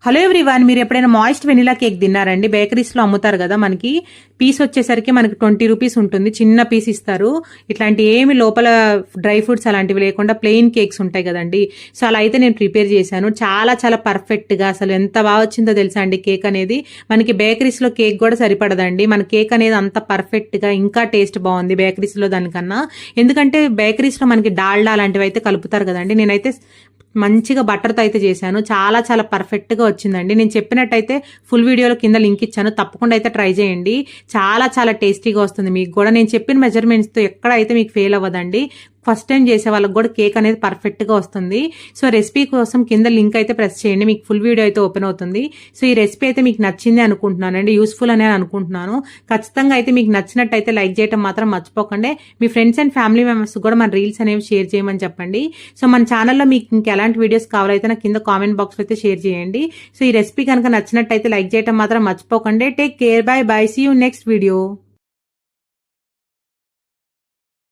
Hello everyone, మీరు ఎప్పుడైనా moist vanilla cake తిన్నారండి? బేకరీస్ లో అమ్ముతారు కదా, మనకి పీస్ వచ్చేసరికి మనకి 20 రూపీస్ ఉంటుంది. చిన్న పీస్ ఇస్తారు. ఇట్లాంటి ఏమి లోపల డ్రై ఫ్రూట్స్ అలాంటివి లేకుండా ప్లెయిన్ కేక్స్ ఉంటాయి కదండి. సో అలా అయితే నేను ప్రిపేర్ చేశాను. చాలా చాలా పర్ఫెక్ట్ గా, అసలు ఎంత బాగా వచ్చిందో తెలుసా అండి. కేక్ అనేది మనకి బేకరీస్ లో కేక్ కూడా సరిపడదండి. మన కేక్ అనేది అంత పర్ఫెక్ట్ గా, ఇంకా టేస్ట్ బాగుంది బేకరీస్ లో దానికన్నా. ఎందుకంటే బేకరీస్ లో మనకి డాల్డా అలాంటివి అయితే కలుపుతారు కదండి. నేనైతే మంచిగా బటర్తో అయితే చేశాను. చాలా చాలా పర్ఫెక్ట్ గా వచ్చిందండి. నేను చెప్పినట్టయితే ఫుల్ వీడియోలో కింద లింక్ ఇచ్చాను, తప్పకుండా అయితే ట్రై చేయండి. చాలా చాలా టేస్టీగా వస్తుంది. మీకు కూడా నేను చెప్పిన మెజర్మెంట్స్ తో ఎక్కడ అయితే మీకు ఫెయిల్ అవ్వదండి. ఫస్ట్ టైం చేసే వాళ్ళకి కూడా కేక్ అనేది పర్ఫెక్ట్ గా వస్తుంది. సో రెసిపీ కోసం కింద లింక్ అయితే ప్రెస్ చేయండి, మీకు ఫుల్ వీడియో అయితే ఓపెన్ అవుతుంది. సో ఈ రెసిపీ అయితే మీకు నచ్చింది అనుకుంటున్నానండి, యూస్ఫుల్ అని అనుకుంటున్నాను. ఖచ్చితంగా అయితే మీకు నచ్చినట్టయితే లైక్ చేయడం మాత్రం మర్చిపోకండి. మీ ఫ్రెండ్స్ అండ్ ఫ్యామిలీ మెంబర్స్ కూడా మన రీల్స్ అనేవి షేర్ చేయమని చెప్పండి. సో మన ఛానల్లో మీకు ఇంకా ఎలాంటి వీడియోస్ కావాలైతే నాకు కింద కామెంట్ బాక్స్ లో అయితే షేర్ చేయండి. సో ఈ రెసిపీ కనుక నచ్చినట్టయితే లైక్ చేయడం మాత్రం మర్చిపోకండి. Take care, bye bye, see you next video.